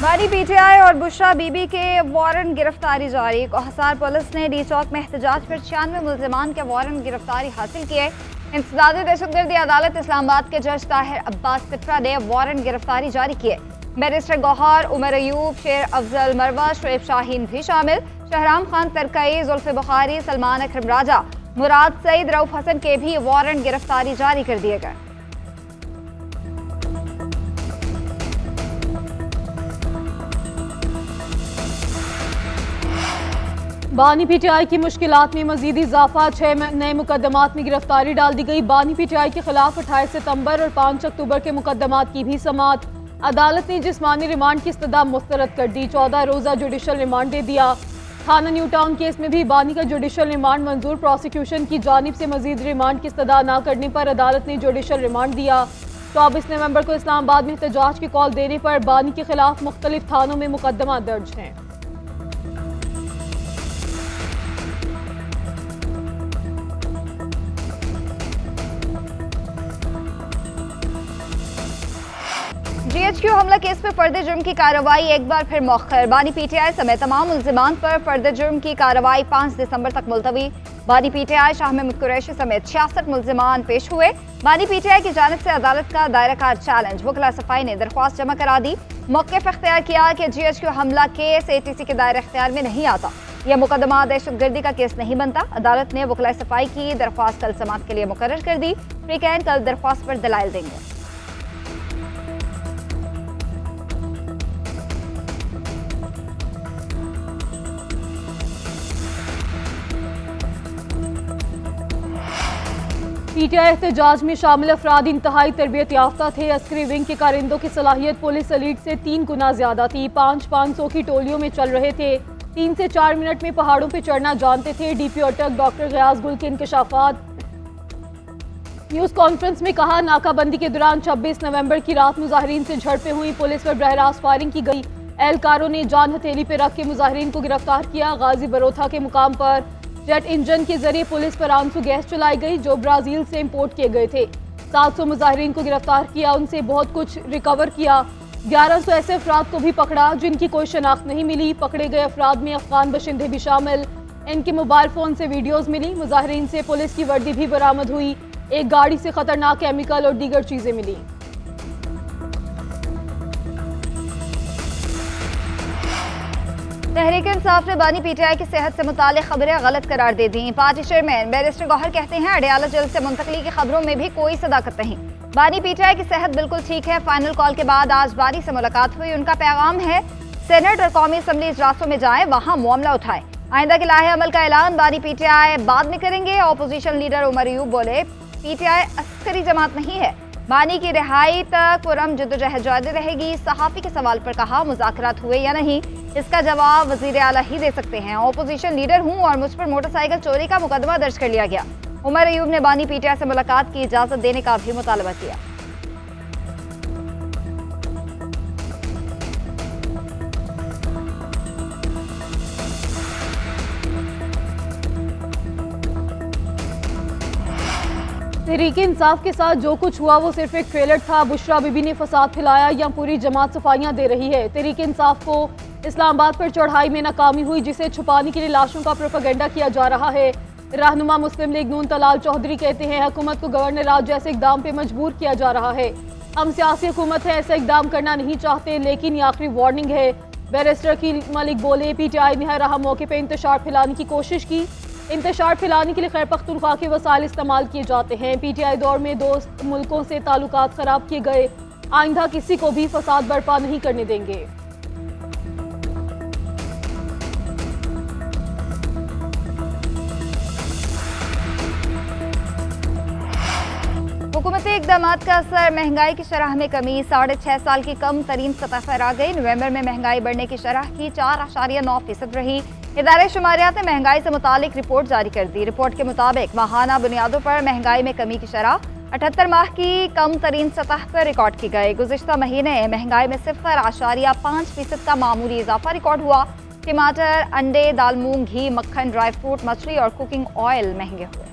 बानी पीटीआई और बुशरा बीबी के वारंट गिरफ्तारी जारी। हिसार पुलिस ने डी चौक में एहतजाज पर 96 मुल्जिमान के वारंट गिरफ्तारी हासिल किए। इंसदाद दहशतगर्दी अदालत इस्लामाबाद के जज ताहिर अब्बास सिट्रा ने वारंट गिरफ्तारी जारी किए। बैरिस्टर गौहर, उमर अयूब, शेर अफजल मरवा, शुएब शाहीन भी शामिल। शहराम खान तरकई, जुल्फे बुखारी, सलमान अकरम राजा, मुराद सईद, रऊफ हसन के भी वारंट गिरफ्तारी जारी कर दिए गए। बानी पीटीआई की मुश्किलात में मजीद इजाफा, 6 नए मुकदमात में गिरफ्तारी डाल दी गई। बानी पीटीआई के खिलाफ 28 सितंबर और 5 अक्टूबर के मुकदमात की भी समाअत। अदालत ने जिस्मानी रिमांड की इस्तदा मुस्तरद कर दी, 14 रोज़ा जुडिशल रिमांड दे दिया। थाना न्यू टाउन केस में भी बानी का जुडिशल रिमांड मंजूर। प्रोसिक्यूशन की जानिब से मजीद रिमांड की इस्तदा न करने पर अदालत ने जुडिशल रिमांड दिया। 24 नवंबर को इस्लामाबाद में एहतजाज की कॉल देने पर बानी के खिलाफ मुख्तलिफ थानों में मुकदमा दर्ज हैं। GHQ हमला केस में फर्द जुर्म की कार्रवाई एक बार फिर मौखर। बानी पीटीआई समेत तमाम मुल्जिमान पर फर्द जुर्म की कार्रवाई 5 दिसंबर तक मुलतवी। बानी पीटीआई शाह महमूद कुरैशी समेत 66 मुल्जिमान पेश हुए। बानी पीटीआई की जानिब से अदालत का दायरा कार चैलेंज। वकला सफाई ने दरख्वास्त जमा करा दी। मौक़िफ़ इख्तियार किया कि GHQ हमला केस ATC के दायरा इख्तियार में नहीं आता। यह मुकदमा दहशतगर्दी का केस नहीं बनता। अदालत ने वकला सफाई की दरख्वास्त कल समाअत के लिए मुकर्रर कर दी। फ्रीकैन कल दरख्वास्त पर दलाइल देंगे। पीटीआई एहतजाज में शामिल अफराद इंतहाई तरबियत याफ्ता थे। अस्करी विंग के कारिंदों की सलाहियत पुलिस एलीट से 3 गुना ज्यादा थी। 500 की टोलियों में चल रहे थे। 3 से 4 मिनट में पहाड़ों पर चढ़ना जानते थे। DPO अटक डॉक्टर गयास गुल के इंकशाफात। न्यूज़ कॉन्फ्रेंस में कहा, नाकाबंदी के दौरान 26 नवंबर की रात मुजाहिरीन से झड़पें हुई। पुलिस पर बहरास फायरिंग की गई। एहलकारों ने जान हथेली पर रख के मुजाहिरीन को गिरफ्तार किया। गाजी बरोथा के मुकाम पर जेट इंजन के जरिए पुलिस पर आंसू गैस चलाई गई जो ब्राजील से इंपोर्ट किए गए थे। 700 मुजाहिरीन को गिरफ्तार किया, उनसे बहुत कुछ रिकवर किया। 1100 ऐसे अफराद को भी पकड़ा जिनकी कोई शनाख्त नहीं मिली। पकड़े गए अफराद में अफगान बशिंदे भी शामिल। इनके मोबाइल फोन से वीडियोज मिली। मुजाहिरीन से पुलिस की वर्दी भी बरामद हुई। एक गाड़ी से खतरनाक केमिकल और दीगर चीजें मिली। तहरीक इंसाफ ने बानी पीटीआई की सेहत से मुताल्लिक़ खबरें गलत करार दे दी। पार्टी चेयरमैन बैरिस्टर गौहर कहते हैं, अडयाला जेल से मुंतकली की खबरों में भी कोई सदाकत नहीं। बानी पीटीआई की सेहत बिल्कुल ठीक है। फाइनल कॉल के बाद आज बानी से मुलाकात हुई। उनका पैगाम है, सेनेट और कौमी असम्बली इजलासों में जाएं, वहां मामला उठाएं। आइंदा के लाहे अमल का ऐलान बानी पीटीआई बाद में करेंगे। अपोजिशन लीडर उमर अयूब बोले, पीटीआई अस्करी जमात नहीं है। बानी की रिहाई तक पुरम जद्दोजहद जारी रहेगी। सहाफ़ी के सवाल पर कहा, मुज़ाकरात हुए या नहीं, इसका जवाब वज़ीर आला ही दे सकते हैं। अपोजिशन लीडर हूँ और मुझ पर मोटरसाइकिल चोरी का मुकदमा दर्ज कर लिया गया। उमर अयूब ने बानी पीटीआई से मुलाकात की इजाज़त देने का भी मुतालबा किया। तहरीक इंसाफ के साथ जो कुछ हुआ वो सिर्फ एक ट्रेलर था। बुशरा बीबी ने फसाद फैलाया या पूरी जमात सफाइयाँ दे रही है। तहरीक इंसाफ को इस्लामाबाद पर चढ़ाई में नाकामी हुई, जिसे छुपाने के लिए लाशों का प्रोपेगेंडा किया जा रहा है। रहनुमा मुस्लिम लीग नून तलाल चौधरी कहते हैं, हुकूमत को गवर्नर राज जैसे इकदाम पे मजबूर किया जा रहा है। हम सियासी हुकूमत है, ऐसा इकदाम करना नहीं चाहते, लेकिन ये आखिरी वार्निंग है। बैरिस्टर की मलिक बोले, पीटीआई ने हर रहा मौके पर इंतशार फैलाने की कोशिश की। इंतशार फैलाने के लिए खैर पख्तूनख्वा के वसाइल इस्तेमाल किए जाते हैं। पीटीआई दौर में दोस्त मुल्कों से ताल्लुकात खराब किए गए। आइंदा किसी को भी फसाद बर्पा नहीं करने देंगे। हुकूमती इक़दामात का असर, महंगाई की शरह में कमी 6.5 साल की कम तरीन सतह पर आ गई। नवंबर में महंगाई बढ़ने की शरह की 4.9% रही। इदारे शुमारियात ने महंगाई से मुतालिक रिपोर्ट जारी कर दी। रिपोर्ट के मुताबिक माहाना बुनियादों पर महंगाई में कमी की शरह 78 माह की कम तरीन सतह पर रिकॉर्ड की गई। गुज़िश्ता महीने महंगाई में 0.5% का मामूली इजाफा रिकॉर्ड हुआ। टमाटर, अंडे, दाल, मूंग, घी, मक्खन, ड्राई फ्रूट, मछली और कुकिंग ऑयल महंगे हुए।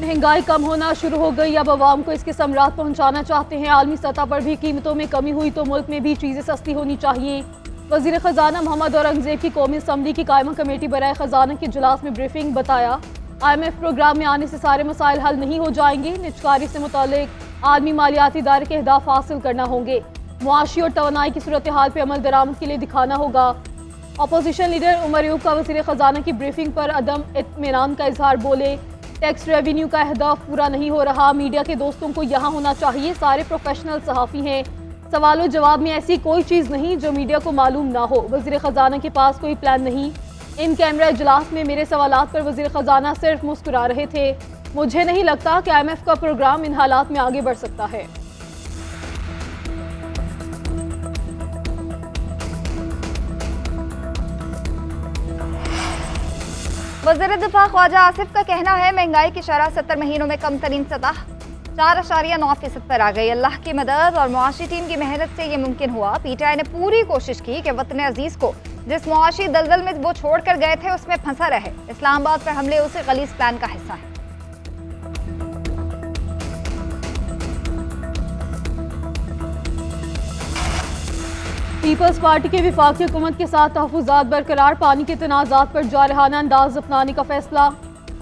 महंगाई कम होना शुरू हो गई, अब अवाम को इसके समरात पहुंचाना चाहते हैं। आलमी सतह पर भी कीमतों में कमी हुई तो मुल्क में भी चीज़ें सस्ती होनी चाहिए। वज़ीर ख़जाना मोहम्मद औरंगज़ेब की कौमी असम्बली की कायमा कमेटी बराए ख़जाना के इजलास में ब्रीफिंग। बताया, IMF प्रोग्राम में आने से सारे मसाइल हल नहीं हो जाएंगे। निजकारी से मुताल्लिक आलमी मालियाती इदारे के अहदाफ हासिल करना होंगे। मुआशी और तवानाई की सूरत हाल पर अमल दरामद के लिए दिखाना होगा। अपोजिशन लीडर उमर अयूब का वज़ीर ख़जाना की ब्रीफिंग पर अदम इत्मीनान का इजहार। बोले, टैक्स रेवेन्यू का अहदाफ पूरा नहीं हो रहा, मीडिया के दोस्तों को यहाँ होना चाहिए। सारे प्रोफेशनल सहाफ़ी हैं, सवालों जवाब में ऐसी कोई चीज़ नहीं जो मीडिया को मालूम ना हो। वज़ीर ख़जाना के पास कोई प्लान नहीं। इन कैमरा इजलास में मेरे सवालात पर वज़ीर ख़जाना सिर्फ मुस्कुरा रहे थे। मुझे नहीं लगता कि IMF का प्रोग्राम इन हालात में आगे बढ़ सकता है। वज़ीर दिफा ख्वाजा आसिफ का कहना है, महंगाई की शरह 70 महीनों में कम तरीन सतह 4.9% पर आ गई। अल्लाह की मदद और मुआशी टीम की मेहनत से ये मुमकिन हुआ। PTI ने पूरी कोशिश की कि वतन अजीज को जिस मुआशी दलदल में वो छोड़ कर गए थे उसमें फंसा रहे। इस्लामाबाद पर हमले उसी गलीज प्लान का हिस्सा है। पीपल्स पार्टी के विफाकी हुकूमत के साथ तहफ़्फ़ुज़ात बरकरार। पानी के तनाज़ात पर जारहाना अंदाज अपनाने का फैसला।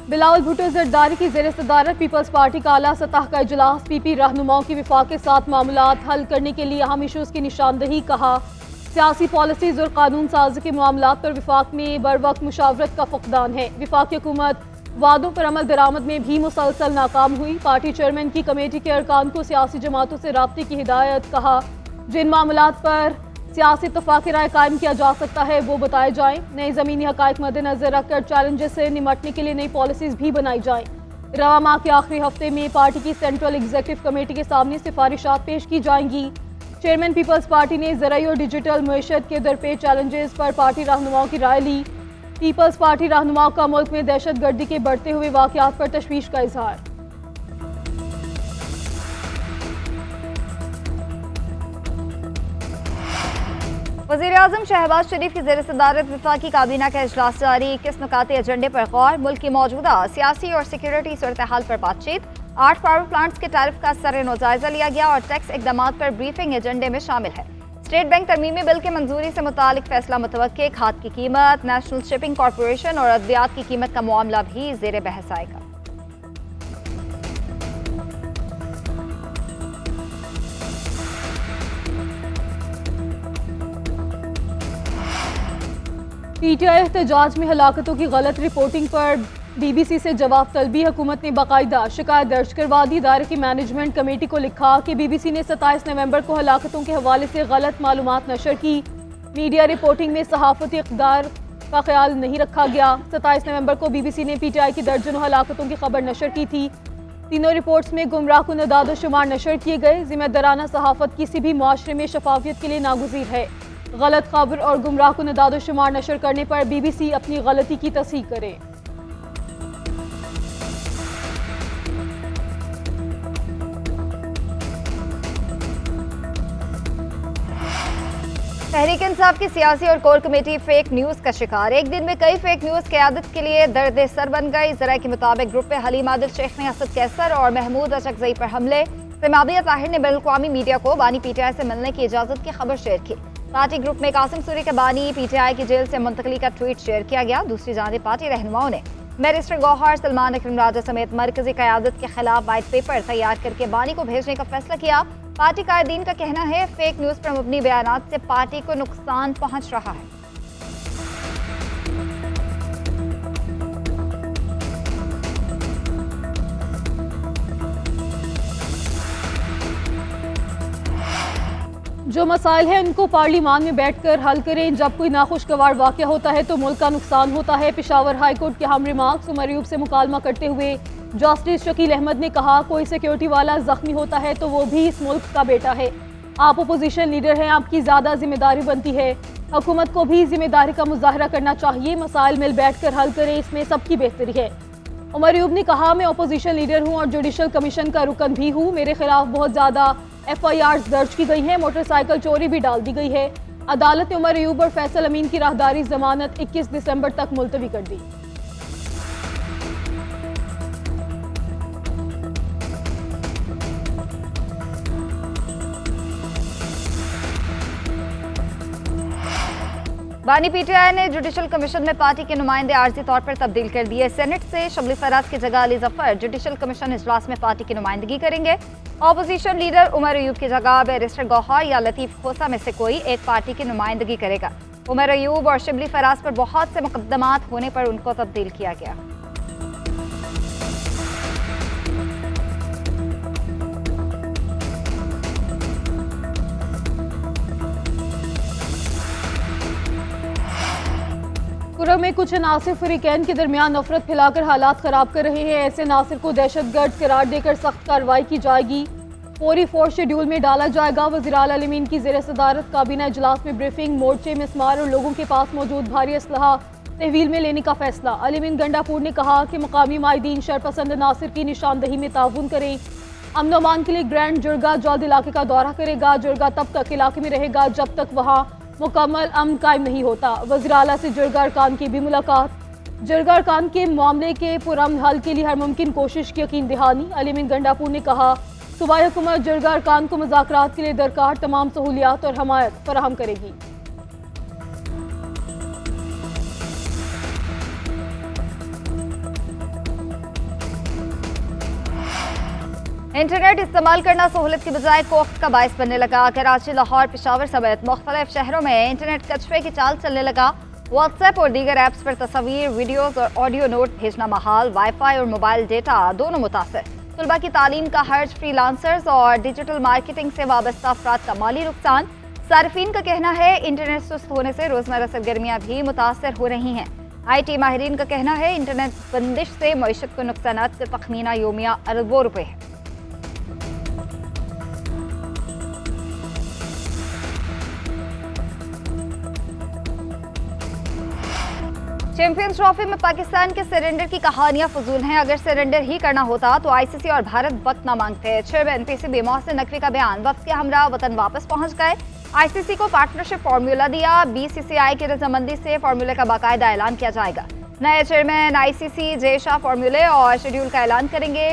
बिलावल भुट्टो ज़रदारी की ज़ेर सदारत पीपल्स पार्टी का आला सतह का इजलास। PP रहनुमाओं की विफाक के साथ मामलात हल करने के लिए अहम इशूज़ की निशानदही। कहा, सियासी पॉलिसीज़ और कानून साजी के मामलात पर विफाक में बर वक्त मुशावरत का फुकदान है। विफाकी हुकूमत वादों पर अमल दरामद में भी मुसलसल नाकाम हुई। पार्टी चेयरमैन की कमेटी के अरकान को सियासी जमातों से राब्ते की हिदायत। कहा, जिन मामलात पर सियासी इत्तफाक़ राय कायम किया जा सकता है वो बताए जाएं। नए ज़मीनी हक़ाइक़ मद्देनज़र रखकर चैलेंजेस से निमटने के लिए नई पॉलिसीज़ भी बनाई जाएं। रवा माह के आखिरी हफ्ते में पार्टी की सेंट्रल एग्जीक्यूटिव कमेटी के सामने सिफारिशात पेश की जाएंगी। चेयरमैन पीपल्स पार्टी ने ज़राई और डिजिटल मईशत के दरपेश चैलेंजेस पर पार्टी रहनुमाओं की राय ली। पीपल्स पार्टी रहनुमाओं का मुल्क में दहशत गर्दी के बढ़ते हुए वाक़यात पर तशवीश का इजहार। वज़ीर-ए-आज़म शहबाज शरीफ की ज़ेर सदारत वफाकी काबीना का इजलास जारी। 21 नुकाते एजेंडे पर गौर। मुल्क की मौजूदा सियासी और सिक्योरिटी सूरत हाल पर बातचीत। 8 पावर प्लांट्स के टैरिफ का सर-ए-नौ जायजा लिया गया और टैक्स इकदामात पर ब्रीफिंग एजेंडे में शामिल है। स्टेट बैंक तरमीमी बिल के मंजूरी से मुतालिक फैसला मुतवक्के। खाद की कीमत, नेशनल शिपिंग कॉरपोरेशन और अद्वियात की कीमत का मामला भी ज़ेर बहस आएगा। PTI एहतजाज में हलाकतों की गलत रिपोर्टिंग पर BBC से जवाब तलबी। हुकूमत ने बाकायदा शिकायत दर्ज करवा दी। इदारे की मैनेजमेंट कमेटी को लिखा कि BBC ने 27 नवंबर को हलाकतों के हवाले से गलत मालूमात नशर की। मीडिया रिपोर्टिंग में सहाफती इक़दार का ख्याल नहीं रखा गया। 27 नवंबर को BBC ने PTI की दर्जनों हलाकतों की खबर नशर की थी। तीनों रिपोर्ट्स में गुमराहकुन अदाद शुमार नशर किए गए। जिम्मेदाराना सहाफत किसी भी मुआशरे में शफाफियत के लिए नागुज़ीर है। गलत खबर और गुमराहकुन अदाद शुमार नशर करने पर BBC अपनी गलती की तस्दीक करे। तहरीक इंसाफ की सियासी और कोर कमेटी फेक न्यूज़ का शिकार। एक दिन में कई फेक न्यूज़ क़यादत के लिए दर्द सर बन गई। ज़राए के मुताबिक ग्रुप पे हलीम आदिल शेख ने असद कैसर और महमूद अशकज़ई पर हमले। समाबिया ताहिर ने बैनुल-अक़वामी मीडिया को बानी PTI से मिलने की इजाज़त की खबर शेयर की। पार्टी ग्रुप में कासिम सूरी के बानी PTI की जेल से मुंतकली का ट्वीट शेयर किया गया। दूसरी जानिब पार्टी रहनुमाओं ने बैरिस्टर गौहर, सलमान अकरम राजा समेत मरकजी क़यादत के खिलाफ वाइट पेपर तैयार करके बानी को भेजने का फैसला किया। पार्टी कायदीन का कहना है फेक न्यूज़ पर मबनी बयानात से पार्टी को नुकसान पहुंच रहा है। जो मसाइल हैं उनको पार्लिमान में बैठकर हल करें। जब कोई नाखुशगवार वाक़या होता है तो मुल्क का नुकसान होता है। पेशावर हाई कोर्ट के हम रिमार्क्स। उमर अयूब से मुकालमा करते हुए जस्टिस शकील अहमद ने कहा, कोई सिक्योरिटी वाला जख्मी होता है तो वो भी इस मुल्क का बेटा है। आप अपोजिशन लीडर हैं, आपकी ज़्यादा जिम्मेदारी बनती है। हुकूमत को भी जिम्मेदारी का मुजाहरा करना चाहिए। मसाइल मिल बैठ कर हल करें, इसमें सबकी बेहतरी है। उमर अयूब ने कहा, मैं अपोजिशन लीडर हूँ और जुडिशल कमीशन का रुकन भी हूँ। मेरे खिलाफ बहुत ज़्यादा FIRs दर्ज की गई हैं। मोटरसाइकिल चोरी भी डाल दी गई है। अदालत ने उमर अयूब और फैसल अमीन की राहदारी जमानत 21 दिसंबर तक मुलतवी कर दी। बानी पीटीआई ने जुडिशल कमीशन में पार्टी के नुमाइंदे आर्जी तौर पर तब्दील कर दिए। सेनेट से शबली फराज की जगह अली जफर जुडिशल कमीशन इजलास में पार्टी की नुमाइंदगी करेंगे। ऑपोजिशन लीडर उमर अयूब की जगह बैरिस्टर गौहर या लतीफ खोसा में से कोई एक पार्टी की नुमाइंदगी करेगा। उमर अयूब और शबली फराज पर बहुत से मुकदमात होने पर उनको तब्दील किया गया। कुरम में कुछ नासिर फरीकैन के दरमियान नफरत फैलाकर हालात खराब कर रहे हैं। ऐसे नासिर को दहशतगर्द करार देकर सख्त कार्रवाई की जाएगी। फौरी फोर्स शेड्यूल में डाला जाएगा। वज़ीर आला अलीमीन की ज़ेर सदारत काबीना इजलास में ब्रीफिंग, मोर्चे मिसमार और लोगों के पास मौजूद भारी असलहा तहवील में लेने का फैसला। अलीमीन गंडापुर ने कहा कि मकामी माहिदीन शरपसंद नासिर की निशानदही में ताउन करें। अमन अमान के लिए ग्रैंड जुर्गा जल्द इलाके का दौरा करेगा। जुर्गा तब तक इलाके में रहेगा जब तक वहाँ मुकम्मल अमन कायम नहीं होता। वज़ीर आला से जुर्गा अरकान की भी मुलाकात। जुर्गा अरकान के मामले के पुरअमन हल के लिए हर मुमकिन कोशिश की यकीन दहानी। अलीमीन गंडापुर ने कहा सूबाई हुकूमत जुर्गा अरकान को मुज़ाकरात के लिए दरकार तमाम सहूलियात और हमायत फराहम करेगी। इंटरनेट इस्तेमाल करना सहूलत की बजाय कोफ्त का बायस बनने लगा। कराची, लाहौर, पेशावर समेत मुख्तलिफ शहरों में इंटरनेट कचरे की चाल चलने लगा। व्हाट्सएप और दीगर ऐप्स पर तस्वीर, वीडियोस और ऑडियो नोट भेजना महाल। वाईफाई और मोबाइल डेटा दोनों मुतासर। तलबा की तालीम का हर्ज, फ्रीलांसर्स और डिजिटल मार्केटिंग से वाबस्ता अफराद का माली नुकसान। सार्फिन का कहना है इंटरनेट सुस्त होने से रोजमर्रा सरगर्मियां भी मुतासर हो रही हैं। IT माहिरीन का कहना है इंटरनेट बंदिश से मईशत को नुकसानात का तखमीना योमिया अरबों रुपए है। चैंपियंस ट्रॉफी में पाकिस्तान के सरेंडर की कहानियां फजूल हैं। अगर सरेंडर ही करना होता तो ICC और भारत वक्त ना मांगते। चेयरमैन PCB मोहसिन नकवी का बयान, वक्त के हमरा वतन वापस पहुंच गए। ICC को पार्टनरशिप फार्मूला दिया। BCCI की रजामंदी से फार्मूले का बाकायदा ऐलान किया जाएगा। नए चेयरमैन ICC जेशा फार्मूले और शेड्यूल का ऐलान करेंगे।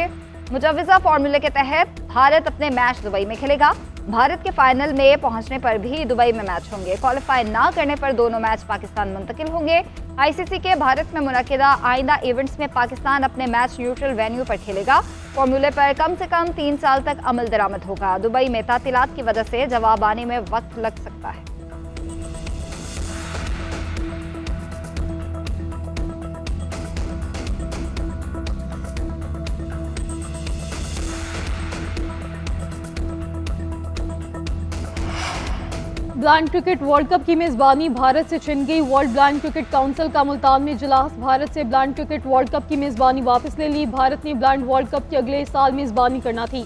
मुजवजा फार्मूले के तहत भारत अपने मैच दुबई में खेलेगा। भारत के फाइनल में पहुंचने पर भी दुबई में मैच होंगे। क्वालिफाई ना करने पर दोनों मैच पाकिस्तान मुंतकिल होंगे। ICC के भारत में मुनक़िदा आइंदा इवेंट्स में पाकिस्तान अपने मैच न्यूट्रल वेन्यू पर खेलेगा। फार्मूले पर कम से कम 3 साल तक अमल दरामद होगा। दुबई में तातीलात की वजह से जवाब आने में वक्त लग सकता है। ब्लाइंड क्रिकेट वर्ल्ड कप की मेज़बानी भारत से छिन गई। वर्ल्ड ब्लाइंड क्रिकेट काउंसिल का मुल्तान में इजलास। भारत से ब्लाइंड क्रिकेट वर्ल्ड कप की मेज़बानी वापस ले ली। भारत ने ब्लाइंड वर्ल्ड कप की अगले साल मेज़बानी करना थी।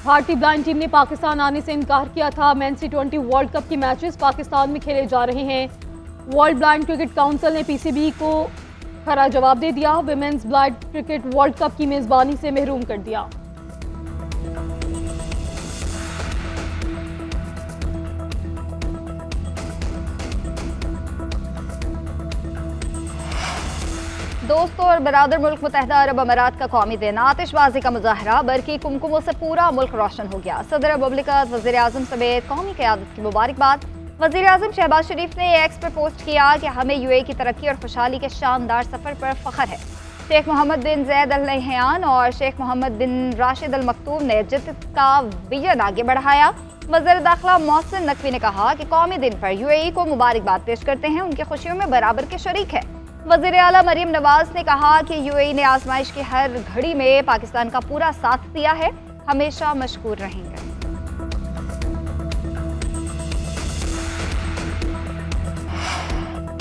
भारतीय ब्लाइंड टीम ने पाकिस्तान आने से इनकार किया था। मेंस T20 वर्ल्ड कप के मैचेस पाकिस्तान में खेले जा रहे हैं। वर्ल्ड ब्लाइंड क्रिकेट काउंसिल ने PCB को खरा जवाब दे दिया। Women's blind cricket world cup की मेज़बानी से महरूम कर दिया। दोस्तों और बरादर मुल्क मुत्तहिदा अरब अमारात का कौमी दिन। आतिशबाजी का मुजाहरा, बरकी कुमकुमों से पूरा मुल्क रोशन हो गया। सदर मुमलिकत, वज़ीर आज़म समेत कौमी क़यादत की मुबारकबाद। वज़ीर आज़म शहबाज शरीफ ने एक्स पर पोस्ट किया कि हमें UAE की तरक्की और खुशहाली के शानदार सफ़र पर फ़ख्र है। शेख मोहम्मद बिन ज़ैद अल नहयान और शेख मोहम्मद बिन राशिद अल मकतूम ने जिद्द का विजन आगे बढ़ाया। वज़ीर दाखिला मोहसिन नकवी ने कहा कि कौमी दिन पर UAE को मुबारकबाद पेश करते हैं, उनकी खुशियों में बराबर के शरीक है। वज़ीर आला मरीम नवाज ने कहा कि UAE ने आजमाइश की हर घड़ी में पाकिस्तान का पूरा साथ दिया है, हमेशा मशकूर रहेंगे।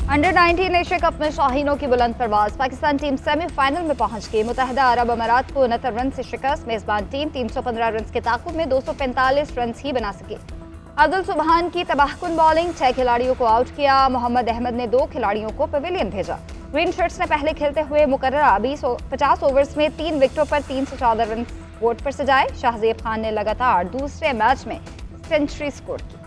अंडर-19 एशिया कप में शाहीनों की बुलंद परवाज। पाकिस्तान टीम सेमीफाइनल में पहुंच गई। मुत्तहिदा अरब अमारात को 69 रन से शिकस्त। मेजबान टीम 315 रन के ताकुब में 245 रन ही बना सकी। अब्दुल सुबहान की तबाहकुन बॉलिंग, 6 खिलाड़ियों को आउट किया। मोहम्मद अहमद ने 2 खिलाड़ियों को पवेलियन भेजा। ग्रीन शर्ट्स ने पहले खेलते हुए मुकर्ररा 50 ओवर्स में 3 विकेटों पर 314 रन बोर्ड पर सजाए। शाहज़ेब खान ने लगातार दूसरे मैच में सेंचुरी स्कोर की।